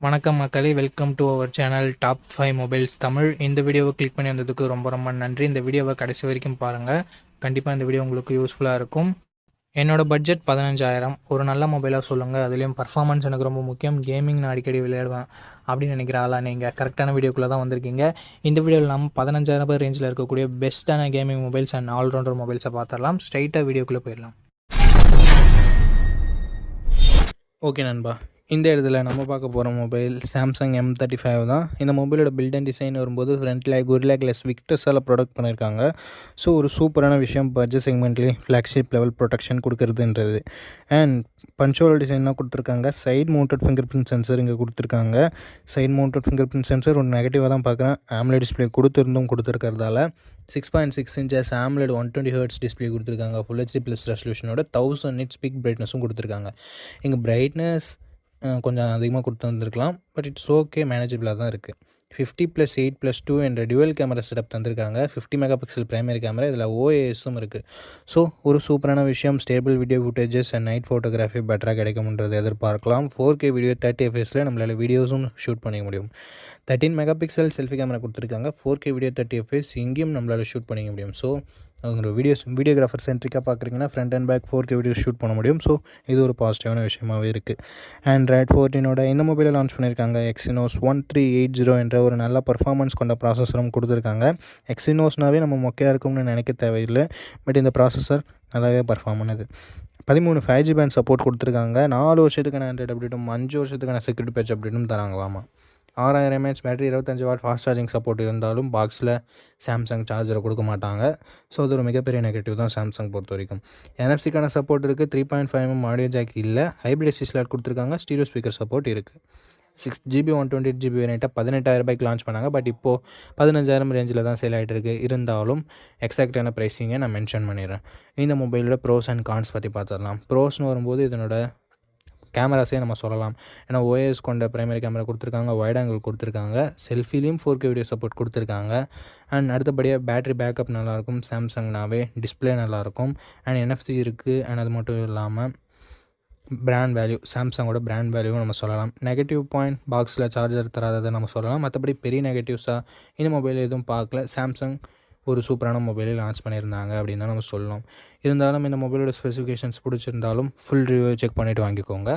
வணக்கம் மக்களே, welcome to our channel top 5 mobiles Tamil. இந்த வீடியோவை கிளிக் பண்ணி வந்ததுக்கு ரொம்ப ரொம்ப நன்றி. இந்த வீடியோவை கடைசி வரைக்கும் பாருங்கள். கண்டிப்பாக இந்த வீடியோ உங்களுக்கு யூஸ்ஃபுல்லாக இருக்கும். என்னோட பட்ஜெட் 15,000. ஒரு நல்ல மொபைலாக சொல்லுங்கள், அதுலேயும் பர்ஃபார்மன்ஸ் எனக்கு ரொம்ப முக்கியம். கேமிங் நான் அடிக்கடி விளையாடுவேன் அப்படின்னு நினைக்கிற ஆளா நீங்கள் கரெக்டான வீடியோக்குள்ளே தான் வந்திருக்கீங்க. இந்த வீடியோவில் நம்ம 15,000 ரேஞ்சில் இருக்கக்கூடிய பெஸ்ட்டான கேமிங் மொபைல்ஸ் அண்ட் ஆல்ரவுண்டர் மொபைல்ஸை பார்த்துடலாம். ஸ்ட்ரைட்டாக வீடியோக்குள்ளே போயிடலாம். ஓகே நண்பா, இந்த இடத்துல நம்ம பார்க்க போகிற மொபைல் சாம்சங் M35 தான். இந்த மொபைலோட பில்ட் அண்ட் டிசைன் வரும்போது ஃப்ரண்ட்டில் Gorilla Glass விக்டர்ஸால் ப்ரொடக்ட் பண்ணியிருக்காங்க. ஸோ ஒரு சூப்பரான விஷயம் பட்ஜெட் செக்மெண்ட்லேயும் ஃப்ளாக்ஷிப் லெவல் ப்ரொடெக்ஷன் கொடுக்குறதுன்றது. அண்ட் பஞ்சோல் டிசைன் தான் கொடுத்துருக்காங்க. Side mounted finger print sensor இங்கே கொடுத்துருக்காங்க. Side mounted finger print sensor ஒரு நெகட்டிவாக தான் பார்க்குறேன். AMOLED டிஸ்பிளே கொடுத்துருக்கிறதால 6.6 inches AMOLED 120 Hz டிஸ்பிளே கொடுத்துருக்காங்க. Full HD ப்ளஸ் ரெசல்யூஷனோட 1000 nits பீக் பிரைட்னஸும் கொடுத்துருக்காங்க. இங்கே பிரைட்னஸ் கொஞ்சம் அதிகமாக கொடுத்து வந்திருக்கலாம், பட் இட்ஸ் ஓகே, மேனேஜபிளாக தான் இருக்குது. 50+8+2 என்ற டியூவல் கேமரா செட்டப் தந்திருக்காங்க. 50 மெகா பிக்சல் பிரைமரி கேமரா, இதில் OISம் இருக்குது. ஸோ ஒரு சூப்பரான விஷயம், stable video footages and night photography பெட்டராக கிடைக்கும்ன்றது எதிர்பார்க்கலாம். 4K வீடியோ 30 fps நம்மளால் வீடியோஸும் ஷூட் பண்ணிக்க முடியும். 13 மெகா பிக்சல் செல்ஃபி கேமரா கொடுத்துருக்காங்க. 4K வீடியோ 30 fps இங்கேயும் நம்மளால் ஷூட் பண்ணிக்க முடியும். ஸோ உங்களோட வீடியோகிராஃபர் சென்ட்ரிக்காக பார்க்குறீங்கன்னா front and back 4K video shoot பண்ண முடியும். ஸோ இது ஒரு பாசிட்டிவான விஷயமாகவே இருக்குது. Android 14 இந்த மொபைலை லான்ச் பண்ணியிருக்காங்க. Exynos 1380 என்ற ஒரு நல்ல பர்ஃபார்மன்ஸ் கொண்ட ப்ராசஸரும் கொடுத்துருக்காங்க. Exynosனாவே நம்ம மொக்கையாக இருக்கும்னு நினைக்க தேவையில்லை, பட் இந்த ப்ராசஸர் நல்லாவே பர்ஃபார்ம் பண்ணுது. 13 5G பேண்ட் சப்போர்ட் கொடுத்துருக்காங்க. 4 வருஷத்துக்கான ஆண்ட்ராய்டு அப்டேட்டும் 5 வருஷத்துக்கான செக்யூரிட்டி பேட்ச் அப்டேட்டும் தராங்களாமா. 6000 mAh battery, 25 what fast charging support இருந்தாலும் பாக்ஸில் சாம்சங் சார்ஜரை கொடுக்க மாட்டாங்க. ஸோ அது ஒரு மிகப்பெரிய நெகட்டிவ் தான் சாம்சங் பொறுத்த வரைக்கும். NFC-க்கான சப்போர்ட் இருக்குது. 3.5mm ஆடியோ ஜாக் இல்லை. ஹைப்ரிட் SD ஸ்லாட் கொடுத்துருக்காங்க. ஸ்டீரியோ ஸ்பீக்கர் சப்போர்ட் இருக்குது. 6GB 128GB வேரியண்ட்டை 18,000 லான்ச் பண்ணாங்க. பட் இப்போது 15,000 ரேஞ்சில் தான் சேல் ஆகிட்டு இருக்குது. இருந்தாலும் எக்ஸாக்டான ப்ரைஸிங்கை நான் மென்ஷன் பண்ணிடுறேன். இந்த மொபைலோட ப்ரோஸ் அண்ட் கான்ஸ் பற்றி பார்த்துடலாம். ப்ரோஸ்னு வரும்போது இதனோட கேமராஸே நம்ம சொல்லலாம். ஏன்னா OIS கொண்ட பிரைமரி கேமரா கொடுத்துருக்காங்க, வைட் ஆங்கிள் கொடுத்துருக்காங்க, செல்ஃபிலையும் 4K வீடியோ சப்போர்ட் கொடுத்துருக்காங்க. அண்ட் அடுத்தபடியாக பேட்டரி பேக்கப் நல்லாயிருக்கும். சாம்சங்னாவே டிஸ்பிளே நல்லாயிருக்கும். அண்ட் NFC இருக்குது. அண்ட் அது மட்டும் இல்லாமல் பிராண்ட் வேல்யூ, சாம்சங்கோட பிராண்ட் வேல்யூவும் நம்ம சொல்லலாம். நெகட்டிவ் பாயிண்ட், பாக்ஸில் சார்ஜர் தராததை நம்ம சொல்லலாம். மற்றபடி பெரிய நெகட்டிவ்ஸாக இந்த மொபைல் எதுவும் பார்க்கல. சாம்சங் ஒரு சூப்பரான மொபைலை லான்ச் பண்ணியிருந்தாங்க அப்படின்னு தான் நம்ம சொல்லணும். இருந்தாலும் இந்த மொபைலோட ஸ்பெசிஃபிகேஷன்ஸ் பிடிச்சிருந்தாலும் ஃபுல் ரிவ்யூ செக் பண்ணிவிட்டு வாங்கிக்கோங்க.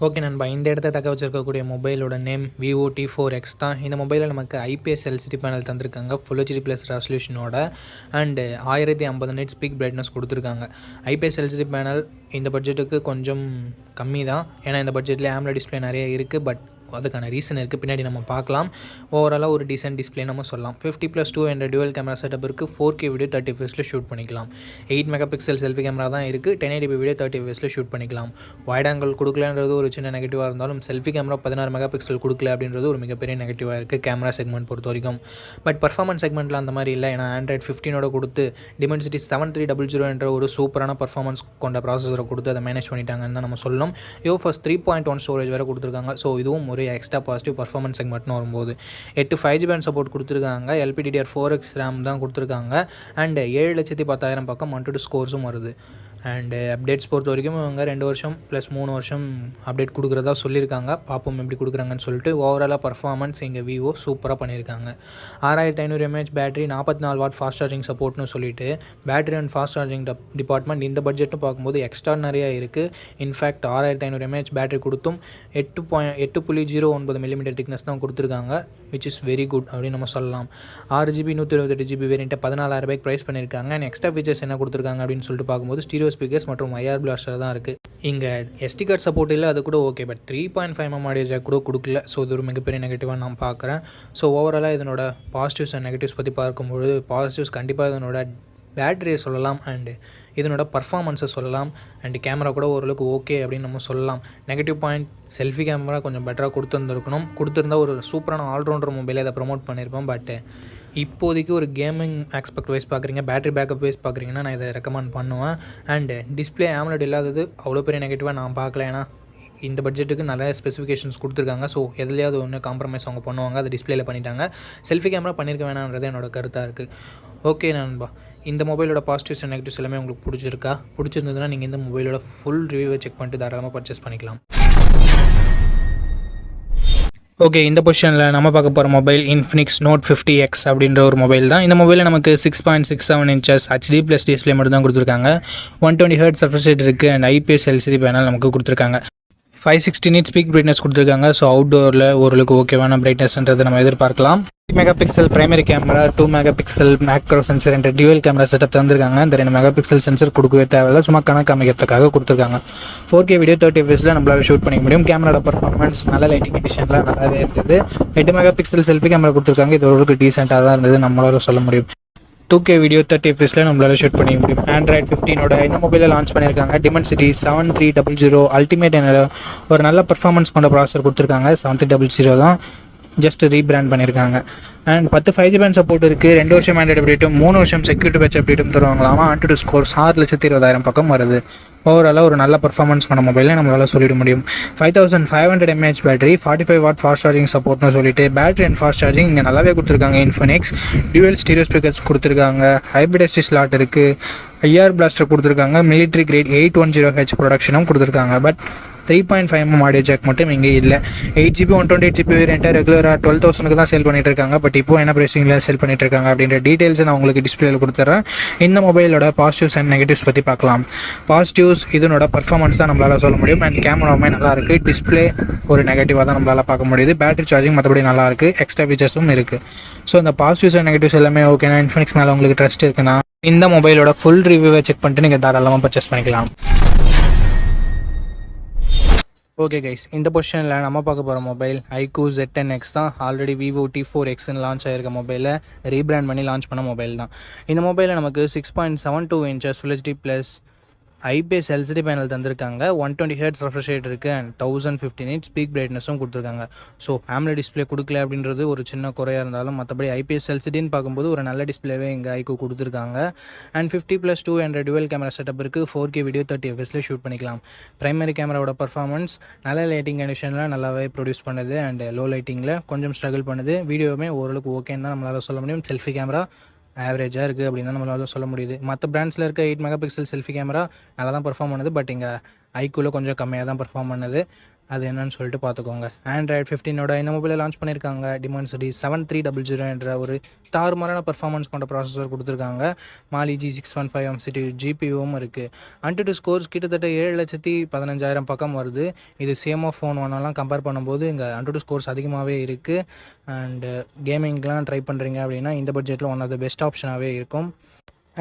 ஓகே நண்பா, இந்த இடத்த தக்க வச்சிருக்கக்கூடிய மொபைலோட நேம் Vivo T4X தான். இந்த மொபைலில் நமக்கு IPS LCD பேனல் தந்திருக்காங்க. Full HD ப்ளஸ் ரெசல்யூஷனோட அண்டு 1050 nits பீக் பிரைட்னஸ் கொடுத்துருக்காங்க. IPS LCD பேனல் இந்த பட்ஜெட்டுக்கு கொஞ்சம் கம்மி தான். ஏன்னா இந்த பட்ஜெட்லேயே AMOLED டிஸ்பிளே நிறைய இருக்குது. பட் அதுக்கான ரீசன் இருக்குது, பின்னாடி நம்ம பார்க்கலாம். ஓவராலாக ஒரு டீசென்ட் டிஸ்பிளே நம்ம சொல்லலாம். 50+2 என்ற டியூவல் கேமரா செட்டப் இருக்குது. 4K வீடியோ 30 fps ஷூட் பண்ணிக்கலாம். 8 மெகா பிக்சல் செல்ஃபி கேமரா தான் இருக்குது. 1080p வீடியோ 30 fps ஷூட் பண்ணிக்கலாம். வைட் ஆங்கிள் கொடுக்கலன்றது ஒரு சின்ன நெகட்டிவாக இருந்தாலும் செல்ஃபி கேமரா 16 மெகா பிக்சல் கொடுக்கல அப்படின்றது ஒரு மிகப்பெரிய நெகட்டிவாக இருக்குது கேமரா செக்மெண்ட் பொறுத்த வரைக்கும். பட் பர்ஃபார்மன்ஸ் செக்மெண்ட்டில் அந்த மாதிரி இல்லை. ஏன்னா Android 15 கொடுத்து Dimensity 7300 என்ற ஒரு சூப்பரான பர்ஃபார்மன்ஸ் கொண்ட ப்ராசஸரை கொடுத்து அதை மேனேஜ் பண்ணிட்டாங்கன்னு தான் நம்ம சொல்லணும். UFS 3.1 ஸ்டோரேஜ் வேறு கொடுத்துருக்காங்க. ஸோ இதுவும் ஒரு எக்ஸ்ட்ரா பாசிட்டிவ் பர்ஃபார்மன்ஸ் செக்மெண்ட்னு வரும்போது 8 5G பேண்ட் சப்போர்ட் கொடுத்துருக்காங்க. LPDDR4X RAM தான் கொடுத்துருக்காங்க. அண்ட் 7,10,000 பக்கம் 122 ஸ்கோர்ஸும் வருது. அண்டு அப்டேட்ஸ் பொறுத்த வரைக்கும் இவங்க 2 வருஷம் ப்ளஸ் 3 வருஷம் அப்டேட் கொடுக்குறதா சொல்லியிருக்காங்க. பார்ப்போம் எப்படி கொடுக்குறாங்கன்னு சொல்லிட்டு. ஓவராலாக பர்ஃபார்மன்ஸ் இங்கே Vivo சூப்பராக பண்ணியிருக்காங்க. 6500 mAh battery, 44 watt fast charging சப்போர்ட்னு சொல்லிட்டு battery and fast charging department இந்த பட்ஜெட்டும் பார்க்கும்போது எக்ஸ்ட்ரானரியாக இருக்குது. இன்ஃபேக்ட் 6500 mAh பேட்டரி கொடுத்தும் 8.09 mm திக்னஸ் தான் கொடுத்துருக்காங்க, விச் இஸ் வெரி குட் அப்படின்னு நம்ம சொல்லலாம். 6GB 128GB வேரியண்ட்டை 14,000 ப்ரைஸ் பண்ணியிருக்காங்க. அண்ட் எக்ஸ்ட்ரா ஃபீச்சர்ஸ் என்ன கொடுத்துருக்காங்க அப்படின்னு சொல்லிட்டு பார்க்கும்போது ஸ்டீரியோ ஸ்பீக்கர்ஸ் மற்றும் IR பிளாஸ்டர் தான் இருக்குது. இங்கே SD கார்டு சப்போர்ட் இல்லை, அது கூட okay. But 3.5mm audio jack கூட கொடுக்கல. ஸோ இது ஒரு மிகப்பெரிய நெகட்டிவாக நான் பார்க்குறேன். ஸோ ஓவராலாக இதனோட பாசிட்டிவ்ஸ் அண்ட் நெகட்டிவ்ஸ் பற்றி பார்க்கும்போது பாசிட்டிவ்ஸ் கண்டிப்பாக இதனோட பேட்டரியை சொல்லலாம். அண்டு இதனோட பர்ஃபார்மன்ஸை சொல்லலாம். அண்டு கேமரா கூட ஓரளவுக்கு ஓகே அப்படின்னு நம்ம சொல்லலாம். நெகட்டிவ் பாயிண்ட், செல்ஃபி கேமரா கொஞ்சம் பெட்டராக கொடுத்துருந்தா ஒரு சூப்பரான ஆல்ரவுண்டர் மொபைலை அதை ப்ரொமோட் பண்ணியிருப்போம். பட் இப்போதைக்கு ஒரு கேமிங் ஆஸ்பெக்ட் வைஸ் பார்க்குறீங்க, பேட்டரி பேக்கப் வைஸ் பார்க்குறீங்கன்னா நான் இதை ரெக்கமெண்ட் பண்ணுவேன். அண்டு டிஸ்பிளே AMOLED இல்லாதது அவ்வளோ பெரிய நெகட்டிவாக நான் பார்க்கல. ஏன்னா இந்த பட்ஜெட்டுக்கு நிறைய ஸ்பெசிஃபிகேஷன்ஸ் கொடுத்துருக்காங்க. ஸோ எதுலையாவது ஒன்று காம்ப்ரமைஸ் அவங்க பண்ணுவாங்க. அது டிஸ்பிளேல பண்ணிட்டாங்க. செல்ஃபி கேமரா பண்ணியிருக்க வேணான்றது என்னோட கருத்தாக இருக்குது. ஓகே நண்பா, இந்த மொபைலோட பாசிட்டிவ்ஸ் அண்ட் நெகட்டிவ்ஸ் எல்லாமே உங்களுக்கு பிடிச்சிருந்ததுன்னா நீங்கள் இந்த மொபைலோட ஃபுல் ரிவ்யூவை செக் பண்ணிட்டு தாராளமாக பர்ச்சேஸ் பண்ணிக்கலாம். ஓகே, இந்த பொசிஷனில் நம்ம பார்க்க போகிற மொபைல் இன்ஃபினிக்ஸ் நோட் 50X அப்படின்ற ஒரு மொபைல் தான். இந்த மொபைலில் நமக்கு 6.67 inches HD+ டிஸ்பிளே மட்டும் தான் கொடுத்துருக்காங்க. 120 Hz refresh rate இருக்குது அண்ட் IPS LCD பேனல் நமக்கு கொடுத்துருக்காங்க. 560 nits பீக் பிரைட்னஸ் கொடுத்துருக்காங்க. ஸோ அவுட்டோரில் ஓரளவுக்கு ஓகேவான பிரைட்னஸ்ன்றதை நம்ம எதிர்பார்க்கலாம். 3 megapixel primary camera, 2 megapixel macro sensor என்ற டியூவல் கேமரா செட்டப் தந்திருக்காங்க. இந்த 2 மெகாபிக்சல் சென்சர் கொடுக்கவே தேவையில்லை, சும்மா கணக்கு அமைக்கிறதுக்காக கொடுத்துருக்காங்க. 4K வீடியோ 30 fps நம்மளால ஷூட் பண்ணிக்க முடியும். கேமராட பர்ஃபார்மன்ஸ் நல்ல லைட்டிங் கண்டிஷனில் நல்லாவே இருக்குது. 8 மெகாபிக்சல் செல்ஃபி கேமரா கொடுத்துருக்காங்க. இது ஓரளவுக்கு டீசெண்டாக தான் இருந்தது நம்மளால சொல்ல முடியும். 2K வீடியோ 30 fps நம்மளால ஷூட் பண்ணிக்க முடியும். Android 15 இந்த மொபைலில் லான்ச் பண்ணியிருக்காங்க. Dimensity 7300 அல்டிமேட் என்ற ஒரு நல்ல பர்ஃபார்மன்ஸ் கொண்ட ப்ராசஸர் கொடுத்துருக்காங்க. 7300 தான் ஜஸ்ட் ரீபிராண்ட் பண்ணியிருக்காங்க. அண்ட் 10 5G பேண்ட் சப்போர்ட் இருக்குது. 2 வருஷம் ஆண்ட்ராய்டு அப்டேட்டும் 3 வருஷம் செக்யூரிட்டி பேட்ச் அப்டேட்டும் தருவாங்களாமா. AnTuTu ஸ்கோர்ஸ் 6,20,000 பக்கம் வருது. ஓவராலாக ஒரு நல்ல பர்ஃபார்மன்ஸ் கொண்ட மொபைலில் நம்மளால் சொல்லிட முடியும். 5500 mAh battery, 45 watt fast charging சப்போர்ட்னு சொல்லிட்டு பேட்டரி அண்ட் ஃபாஸ்ட் சார்ஜிங் இங்கே நல்லாவே கொடுத்துருக்காங்க. இன்ஃபினிக்ஸ் டியூவல் ஸ்டீரியோ ஸ்பீக்கர்ஸ் கொடுத்துருக்காங்க. ஹைப்ரிட் எஸ்டி ஸ்லாட் இருக்குது. IR பிளாஸ்டர் கொடுத்துருக்காங்க. மிலிட்ரி கிரேட் 810H ப்ரொடக்ஷனும் கொடுத்துருக்காங்க. பட் 3.5mm ஆடியோ ஜாக் மட்டும் இங்கே இல்லை. 8GB 128GB வேரியண்ட்டை ரெகுலராக 12,000 தான் சேல் பண்ணிட்டு இருக்காங்க. பட் இப்போ என்ன ப்ரைஸிங்கில் சேல் பண்ணிட்டு இருக்காங்க அப்படின்ற டீட்டெயில்ஸ் நான் உங்களுக்கு டிஸ்பிளேல கொடுத்துட்றேன். இந்த மொபைலோட பாசிட்டிவ்ஸ் அண்ட் நெகட்டிவ்ஸ் பற்றி பார்க்கலாம். பாசிட்டிவ்ஸ் இதனோட பர்ஃபார்மன்ஸ் தான் நம்மளால் சொல்ல முடியும். அண்ட் கேமராவுமே நல்லா இருக்குது. டிஸ்பிளே ஒரு நெகட்டிவாக தான் நம்மளால் பார்க்க முடியுது. பேட்டரி சார்ஜிங் மற்றபடி நல்லா இருக்குது. எக்ஸ்ட்ரா ஃபீச்சர்ஸும் இருக்குது. ஸோ இந்த பாசிட்டிவ்ஸ் அண்ட் நெகட்டிவ்ஸ் எல்லாமே ஓகேனா, இன்ஃபினிக்ஸ் மேலே உங்களுக்கு ட்ரஸ்ட் இருக்குன்னா இந்த மொபைலோட ஃபுல் ரிவ்யூவை செக் பண்ணிட்டு நீங்கள் தாராளமாக பர்ச்சேஸ் பண்ணிக்கலாம். ஓகே கைஸ், இந்த பொசிஷனில் நம்ம பார்க்க போகிற மொபைல் iQOO Z10X தான். ஆல்ரெடி Vivo T4Xன்னு லான்ச் ஆகிருக்க மொபைலை ரீபிராண்ட் பண்ணி லான்ச் பண்ண மொபைல் தான். இந்த மொபைலில் நமக்கு 6.72 inches Full HD+ IPS LCD panel தந்திருக்காங்க. 120 Hz refresh rate இருக்குது அண்ட் 1050 nits பீக் பிரைட்னஸும் கொடுத்துருக்காங்க. ஸோ AMOLED டிஸ்பிளே கொடுக்கல அப்படின்றது ஒரு சின்ன குறையாக இருந்தாலும் மற்றபடி IPS LCDன்னு பார்க்கும்போது ஒரு நல்ல டிஸ்பிளேவே இங்கே iQOO கொடுத்துருக்காங்க. அண்ட் 50+2 என்ற டுவல் கேமரா செட்டப் இருக்குது. 4K வீடியோ 30 fps ஷூட் பண்ணிக்கலாம். பிரைமரி கேமராவோட பர்ஃபார்மன்ஸ் நல்ல லைட்டிங் கண்டிஷனில் நல்லாவே ப்ரொடியூஸ் பண்ணுது அண்ட் லோ லைட்டிங்கில் கொஞ்சம் ஸ்ட்ரகிள் பண்ணுது. வீடியோவுமே ஓரளவுக்கு ஓகேன்னு தான் நம்மளால் சொல்ல முடியும். செல்ஃபி கேமரா ஆவரேஜாக இருக்குது அப்படின்னு தான் நம்மளால சொல்ல முடியுது. மற்ற பிராண்ட்ஸில் இருக்க 8 மெகாபிக்சல் செல்ஃபி கேமரா நல்லா தான் பர்ஃபார்ம் பண்ணுது. பட் இங்கே iQOOவில் கொஞ்சம் கம்மியாக தான் பர்ஃபார்ம் பண்ணுது. அது என்னன்னு சொல்லிட்டு பார்த்துக்கோங்க. Android 15 இந்த மொபைலை லான்ச் பண்ணியிருக்காங்க. Dimensity 7300 என்ற ஒரு தாறுமாறான பர்ஃபார்மன்ஸ் கொண்ட ப்ராசஸர் கொடுத்துருக்காங்க. Mali G615 MCU GPUவும் இருக்குது. AnTuTu ஸ்கோர்ஸ் கிட்டத்தட்ட 7,15,000 பக்கம் வருது. இது சேம் ஆஃப் ஃபோன் ஒன்னெல்லாம் கம்பேர் பண்ணும்போது இங்கே AnTuTu ஸ்கோர்ஸ் அதிகமாகவே இருக்குது. அண்டு கேமிங்லாம் ட்ரை பண்ணுறீங்க அப்படின்னா இந்த பட்ஜெட்டில் ஒன் ஆஃப் த பெஸ்ட் ஆப்ஷனாகவே இருக்கும்.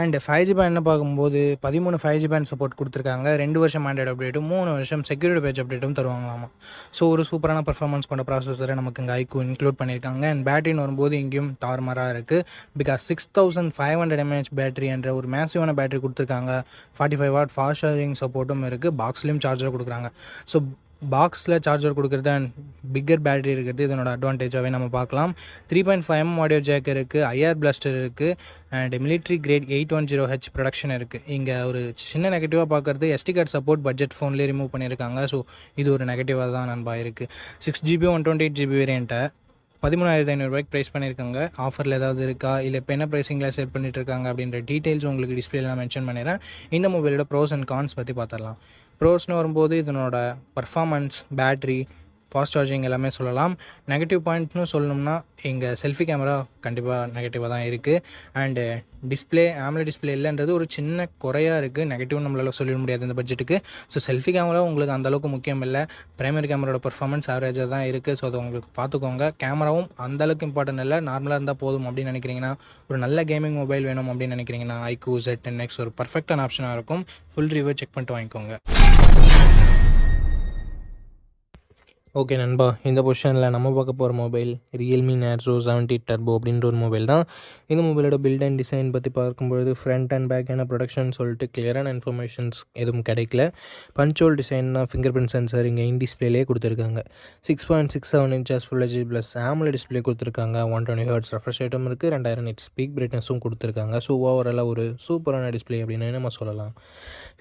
அண்ட் 5G பேண்ட் பார்க்கும்போது 13 5G பேண்ட் சப்போர்ட் கொடுத்துருக்காங்க. 2 வருஷம் ஆண்ட்ராய்டு அப்டேட்டும் 3 வருஷம் செக்யூரிட்டி பேட்ச் அப்டேட்டும் தருவாங்களாமா. ஸோ ஒரு சூப்பரான பர்ஃபார்மன்ஸ் கொண்ட ப்ராசஸரை நமக்கு இங்கே iQOO இன்க்ளூட் பண்ணியிருக்காங்க. அண்ட் பேட்டரின்னு வரும்போது இங்கேயும் தாறுமாறாக இருக்குது. பிகாஸ் 6500 mAh பேட்டரி என்ற ஒரு மேசிவான பேட்டரி கொடுத்துருக்காங்க. 45 வாட் ஃபாஸ்ட் சார்ஜிங் சப்போர்ட்டும் இருக்குது. பாக்ஸ்லேயும் சார்ஜர் கொடுக்குறாங்க. ஸோ பாக்ஸில் சார்ஜர் கொடுக்குறது அண்ட் பிக்கர் பேட்டரி இருக்கிறது இதனோட அட்வான்டேஜாகவே நம்ம பார்க்கலாம். 3.5mm ஆடியோ ஜாக் இருக்குது. IR பிளாஸ்டர் இருக்குது. And military grade 810H production இருக்குது. இங்கே ஒரு சின்ன நெகட்டிவாக பார்க்குறது SD கார்டு சப்போர்ட் பட்ஜெட் ஃபோன்லேயே ரிமூவ் பண்ணியிருக்காங்க. ஸோ இது ஒரு நெகட்டிவாக தான் நண்பா இருக்குது. 6GB 128GB வேரியண்ட்டை 13,500 ப்ரைஸ் பண்ணியிருக்காங்க. ஆஃபரில் ஏதாவது இருக்கா இல்லை இப்போ என்ன ப்ரைஸிங்கில் சேல் பண்ணிட்டுருக்காங்க அப்படின்ற டீட்டெயில்ஸ் உங்களுக்கு டிஸ்பிளேல நான் மென்ஷன் பண்ணிடுறேன். இந்த மொபைலோட ப்ரோஸ் அண்ட் கான்ஸ் பற்றி பார்த்துடலாம். ப்ரோஸ்னு வரும்போது இதனோட பர்ஃபார்மன்ஸ், பேட்ரி, ஃபாஸ்ட் சார்ஜிங் எல்லாமே சொல்லலாம். நெகட்டிவ் பாயிண்ட்னு சொல்லணும்னா இங்கே செல்ஃபி கேமரா கண்டிப்பாக நெகட்டிவாக தான் இருக்குது. அண்டு டிஸ்பிளே AMOLED டிஸ்பிளே இல்லைன்றது ஒரு சின்ன குறையாக இருக்குது. நெகட்டிவ் நம்மளால் சொல்லிட முடியாது இந்த பட்ஜெட்டுக்கு. ஸோ செல்ஃபி கேமரா உங்களுக்கு அந்தளவுக்கு முக்கியம் இல்லை. பிரைமரி கேமராவோட பர்ஃபார்மன்ஸ் ஆவரேஜாக தான் இருக்குது. ஸோ அதை உங்களுக்கு பார்த்துக்கோங்க. கேமராவும் அந்தளவுக்கு இம்பார்ட்டன்ட் இல்லை, நார்மலாக இருந்தால் போதும் அப்படின்னு நினைக்கிறீங்கன்னா, ஒரு நல்ல கேமிங் மொபைல் வேணும் அப்படின்னு நினைக்கிறீங்கன்னா iQOO Z10X ஒரு பர்ஃபெக்டான ஆப்ஷனாக இருக்கும். ஃபுல் ரிவ்யூ செக் பண்ணிட்டு வாங்கிக்கோங்க. ஓகே நண்பா, இந்த பொசிஷனில் நம்ம பார்க்க போகிற மொபைல் ரியல்மி நேர்ஸோ 70 டர்போ அப்படின்ற ஒரு மொபைல் தான். இந்த மொபைலோட பில்ட் அண்ட் டிசைன் பற்றி பார்க்கும்பொழுது ஃப்ரண்ட் அண்ட் பேக் என்ன ப்ரொடக்ஷன் சொல்லிட்டு கிளியரான இன்ஃபர்மேஷன்ஸ் எதுவும் கிடைக்கல. பஞ்சோல் டிசைன் தான், ஃபிங்கர் பிரிண்ட் சென்சர் இங்கே இன் டிஸ்பிளேலே கொடுத்துருக்காங்க. 6.67 inches full HD plus AMOLED display கொடுத்துருக்காங்க. 120 ஹெர்ட்ஸ் ரெஃப்ரெஷ் ரேட்டும் இருக்குது. 2000 நிட்ஸ் ஸ்பீக் பிரைட்னஸும் கொடுத்துருக்காங்க. ஸோ ஓவராலாக ஒரு சூப்பரான டிஸ்பிளே அப்படின்னு நம்ம சொல்லலாம்.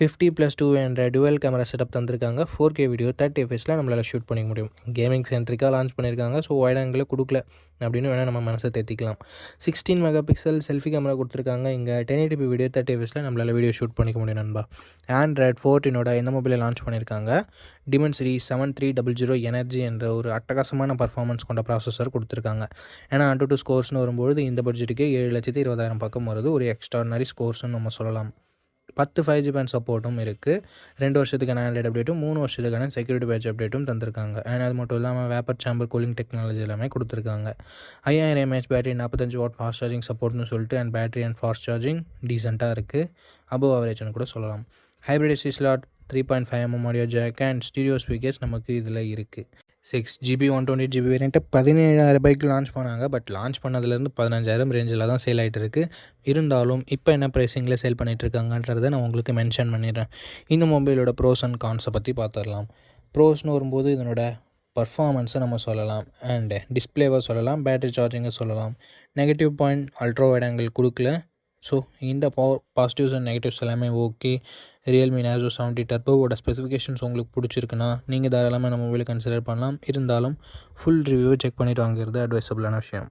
50+2 என்ற டுவல் கேமரா செட்டப் தந்திருக்காங்க. 4K வீடியோ 30 fpsல நம்மளால் ஷூட் பண்ணிக்க முடியும். கேமிங் சென்ட்ரிக்காக லான்ச் பண்ணியிருக்காங்க. ஸோ வைட் ஆங்கிளில் கொடுக்கல அப்படின்னு வேணால் நம்ம மனசை தேத்திக்கலாம். 16 மெகா பிக்சல் செல்ஃபி கேமரா கொடுத்துருக்காங்க. இங்கே 1080p வீடியோ 30 fpsல நம்மளால் வீடியோ ஷூட் பண்ணிக்க முடியும் நண்பா. Android 14 இந்த மொபைலை லான்ச் பண்ணியிருக்காங்க. Dimensity 7300 எனர்ஜி என்ற ஒரு அட்டகாசமான பர்ஃபார்மன்ஸ் கொண்ட ப்ராசஸர் கொடுத்துருக்காங்க. ஏன்னா AnTuTu ஸ்கோர்ஸ்னு வரும்போது இந்த பட்ஜெட்டுக்கே 7,20,000 பக்கம் வருது. ஒரு எக்ஸ்ட்ரானரி ஸ்கோர்ஸ்னு நம்ம சொல்லலாம். 10 5G பேண்ட் சப்போர்ட்டும் இருக்குது. 2 வருஷத்துக்கான ஆண்ட்ராய்டு அப்டேட்டும் 3 வருஷத்துக்கான செக்யூரிட்டி பேட்ச் அப்டேட்டும் தந்திருக்காங்க. அண்ட் அது மட்டும் இல்லாமல் வேப்பர் சேம்பர் கூலிங் டெக்னாலஜி எல்லாமே கொடுத்துருக்காங்க. 5000 mAh battery, 45 watt fast charging சப்போர்ட்னு சொல்லிட்டு and battery and fast charging டீசெண்டாக இருக்குது. அபவ் ஆவரேஜ்னு கூட சொல்லலாம். Hybrid SD slot, 3.5mm audio jack and stereo speakers நமக்கு இதில் இருக்குது. 6GB 128GB வேரியண்ட்டை 17,000 ரூபாய்க்கு லான்ச் பண்ணாங்க. பட் லான்ச் பண்ணதுலேருந்து 15,000 ரேஞ்சில் தான் சேல் ஆகிட்டு இருக்குது. இருந்தாலும் இப்போ என்ன ப்ரைஸிங்கில் சேல் பண்ணிகிட்ருக்காங்கன்றதை நான் உங்களுக்கு மென்ஷன் பண்ணிடுறேன். இந்த மொபைலோட ப்ரோஸ் அண்ட் கான்ஸை பற்றி பார்த்துடலாம். ப்ரோஸ்னு வரும்போது இதனோட பர்ஃபார்மன்ஸை நம்ம சொல்லலாம், அண்டு டிஸ்பிளேவை சொல்லலாம், பேட்டரி சார்ஜிங்கை சொல்லலாம். Negative point ultra wide angle கொடுக்கல. ஸோ இந்த பாசிட்டிவ்ஸ் அண்ட் நெகட்டிவ்ஸ் எல்லாமே ஓகே. ரியல்மி நேர்ஸோ 70 டர்போவோட ஸ்பெசிஃபிகேஷன்ஸ் உங்களுக்கு பிடிச்சிருக்குன்னா நீங்கள் தாராளமாக நம்ம மொபைலை கன்சிடர் பண்ணலாம். இருந்தாலும் ஃபுல் ரிவ்யூவை செக் பண்ணிவிட்டு வாங்குறது அட்வைசபிளான விஷயம்.